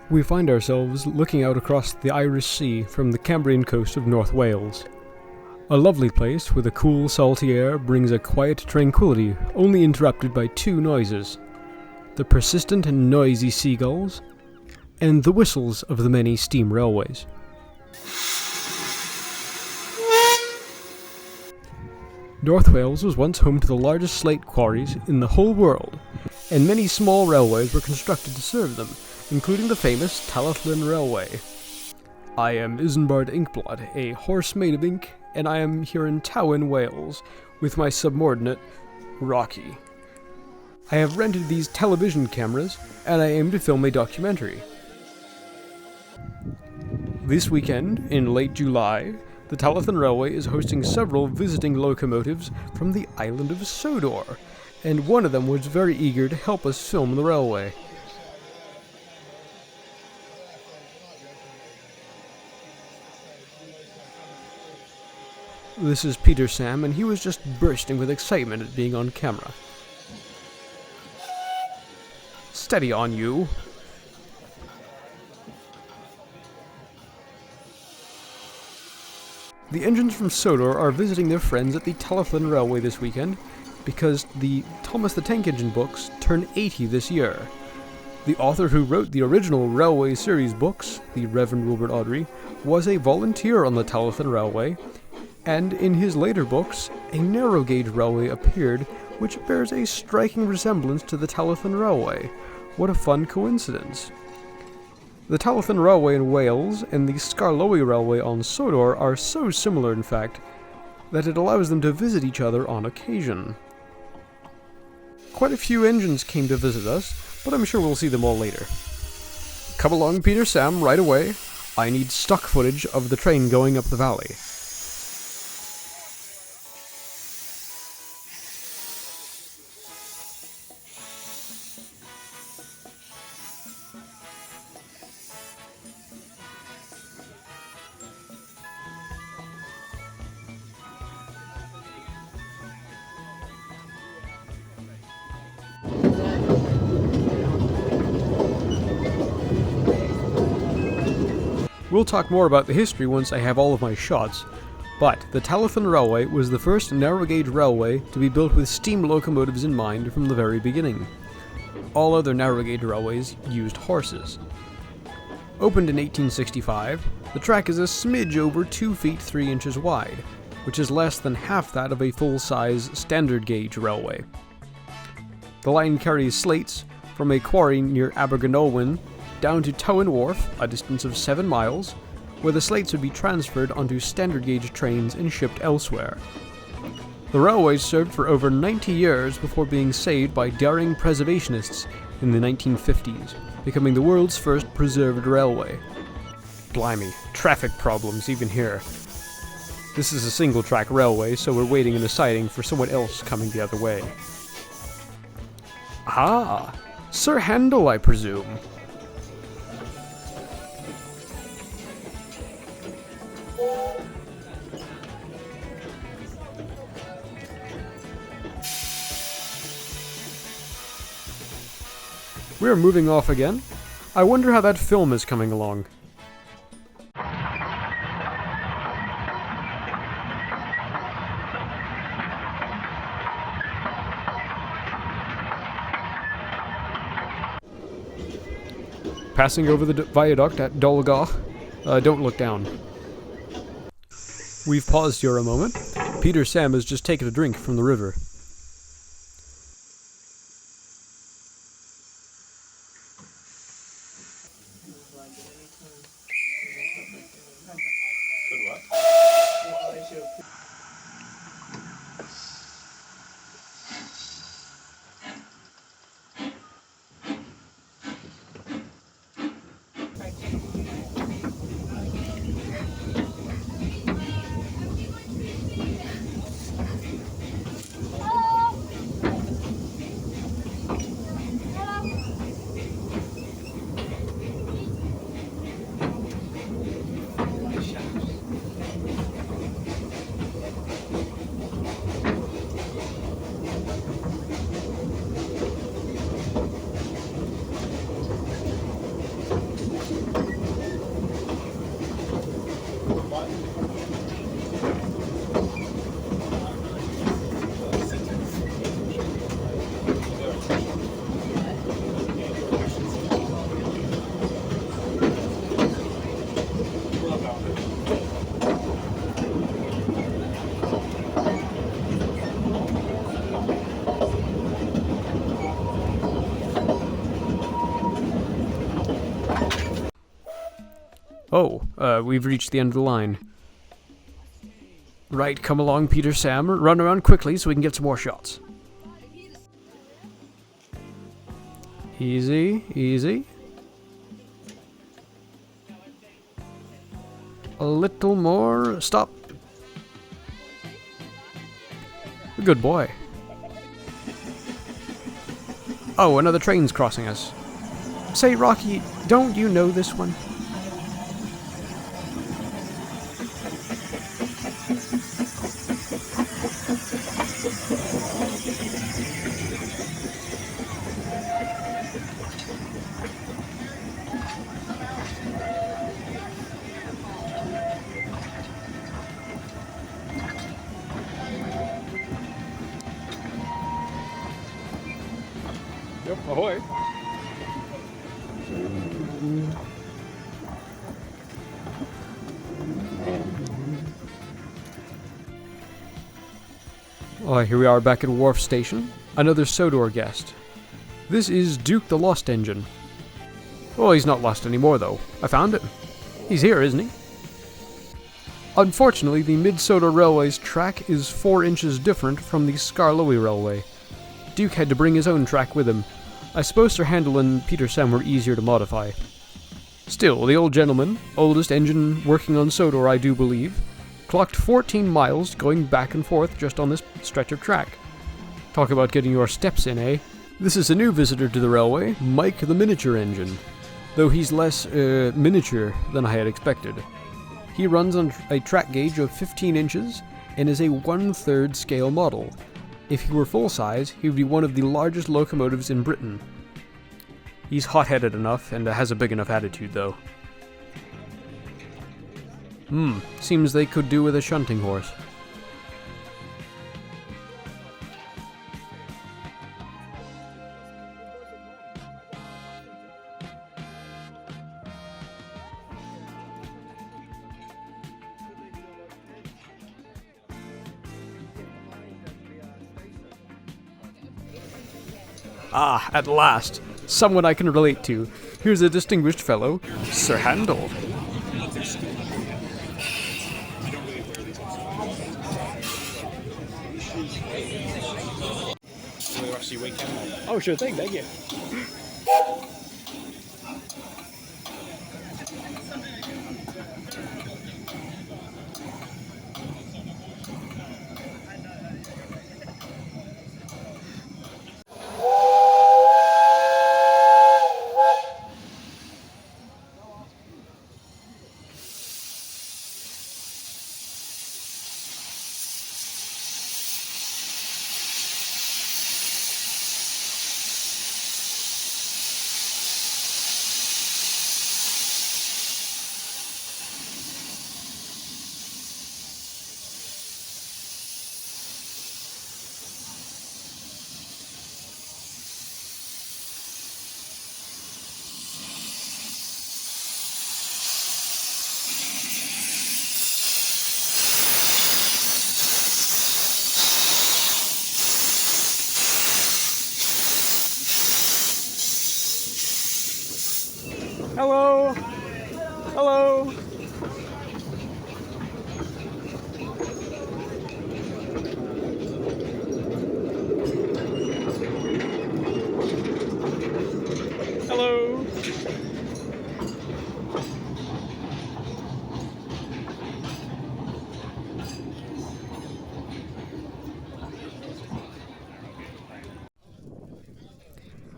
We find ourselves looking out across the Irish Sea from the Cambrian coast of North Wales. A lovely place where the cool, salty air brings a quiet tranquility only interrupted by two noises: the persistent and noisy seagulls, and the whistles of the many steam railways. North Wales was once home to the largest slate quarries in the whole world, and many small railways were constructed to serve them, including the famous Talithan Railway. I am Isambard Inkblot, a horse made of ink, and I am here in Talyllyn, Wales, with my subordinate, Rocky. I have rented these television cameras, and I aim to film a documentary. This weekend, in late July, the Talithan Railway is hosting several visiting locomotives from the Island of Sodor, and one of them was very eager to help us film the railway. This is Peter Sam, and he was just bursting with excitement at being on camera. Steady on, you. The engines from Sodor are visiting their friends at the Talithan Railway this weekend because the Thomas the Tank Engine books turn 80 this year. The author who wrote the original Railway series books, the Reverend Wilbert Awdry, was a volunteer on the Talithan Railway, and in his later books, a narrow gauge railway appeared which bears a striking resemblance to the Talithan Railway. What a fun coincidence. The Talithan Railway in Wales and the Skarloey Railway on Sodor are so similar, in fact, that it allows them to visit each other on occasion. Quite a few engines came to visit us, but I'm sure we'll see them all later. Come along, Peter Sam, right away. I need stock footage of the train going up the valley. We'll talk more about the history once I have all of my shots, but the Talithan Railway was the first narrow-gauge railway to be built with steam locomotives in mind from the very beginning. All other narrow-gauge railways used horses. Opened in 1865, the track is a smidge over 2 feet 3 inches wide, which is less than half that of a full-size standard-gauge railway. The line carries slates from a quarry near Abergynolwyn down to Tywyn Wharf, a distance of 7 miles, where the slates would be transferred onto standard-gauge trains and shipped elsewhere. The railway served for over 90 years before being saved by daring preservationists in the 1950s, becoming the world's first preserved railway. Blimey, traffic problems even here. This is a single-track railway, so we're waiting in a siding for someone else coming the other way. Ah, Sir Handel, I presume. We're moving off again. I wonder how that film is coming along. Passing over the viaduct at Dolgach. Don't look down. We've paused here a moment. Peter Sam has just taken a drink from the river. Oh, we've reached the end of the line. Right, come along, Peter Sam. Run around quickly so we can get some more shots. Easy, easy. A little more. Stop. Good boy. Oh, another train's crossing us. Say, Rocky, don't you know this one? Yep, ahoy. Oh, here we are back at Wharf Station. Another Sodor guest. This is Duke the Lost Engine. Oh, he's not lost anymore, though. I found him. He's here, isn't he? Unfortunately, the Mid-Sodor Railway's track is 4 inches different from the Skarloey Railway. Duke had to bring his own track with him. I suppose Sir Handel and Peter Sam were easier to modify. Still, the old gentleman, oldest engine working on Sodor I do believe, clocked 14 miles going back and forth just on this stretch of track. Talk about getting your steps in, eh? This is a new visitor to the railway, Mike the Miniature Engine, though he's less, miniature than I had expected. He runs on a track gauge of 15 inches and is a 1/3 scale model. If he were full size, he would be one of the largest locomotives in Britain. He's hot-headed enough and has a big enough attitude, though. Seems they could do with a shunting horse. Ah, at last! Someone I can relate to. Here's a distinguished fellow, Sir Handel. Oh, sure thing, thank you. Hello! Hello! Hello!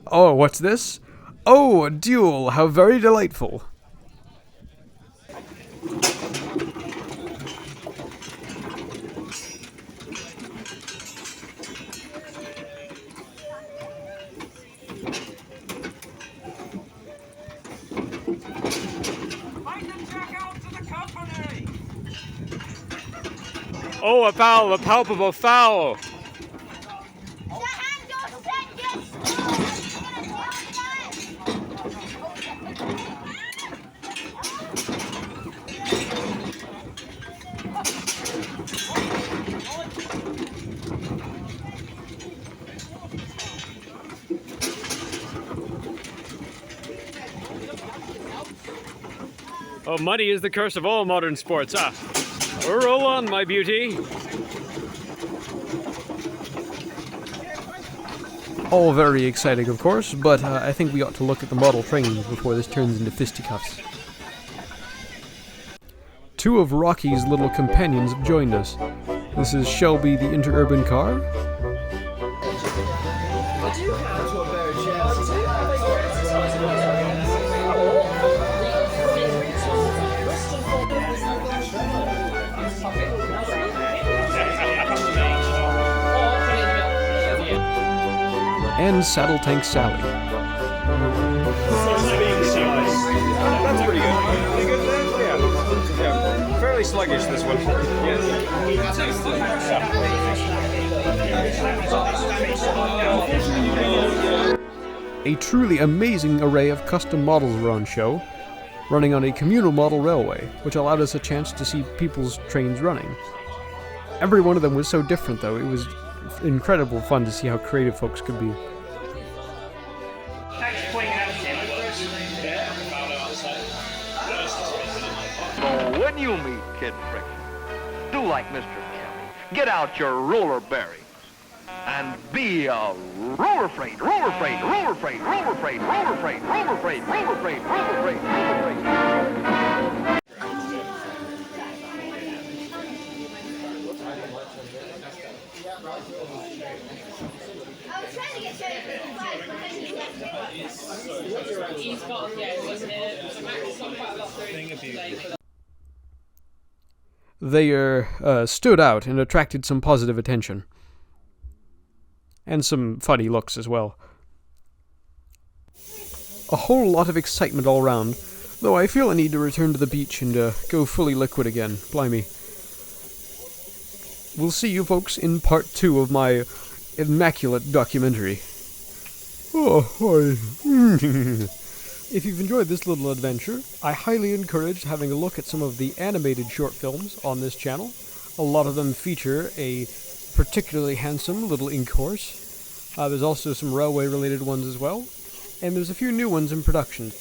Oh, what's this? Oh, a duel! How very delightful! Oh, a foul! A palpable foul! Oh, money is the curse of all modern sports. Roll on, my beauty. All very exciting, of course, but I think we ought to look at the model trains before this turns into fisticuffs. Two of Rocky's little companions have joined us. This is Shelby the interurban car. And Saddle Tank Sally. That's pretty good. Pretty good then? Yeah. Fairly sluggish, this one. A truly amazing array of custom models were on show, running on a communal model railway, which allowed us a chance to see people's trains running. Every one of them was so different, though. It was incredible fun to see how creative folks could be. When you meet Kid Friction, do like Mr. Kelly. Get out your roller bearings and be a roller freight, roller freight, roller freight, roller freight, roller freight, roller freight, roller freight, roller freight, roller freight. They stood out and attracted some positive attention. And some funny looks as well. A whole lot of excitement all round, though I feel I need to return to the beach and go fully liquid again. Blimey. We'll see you folks in part 2 of my immaculate documentary. Oh, hi. If you've enjoyed this little adventure, I highly encourage having a look at some of the animated short films on this channel. A lot of them feature a particularly handsome little ink horse. There's also some railway-related ones as well, and there's a few new ones in production.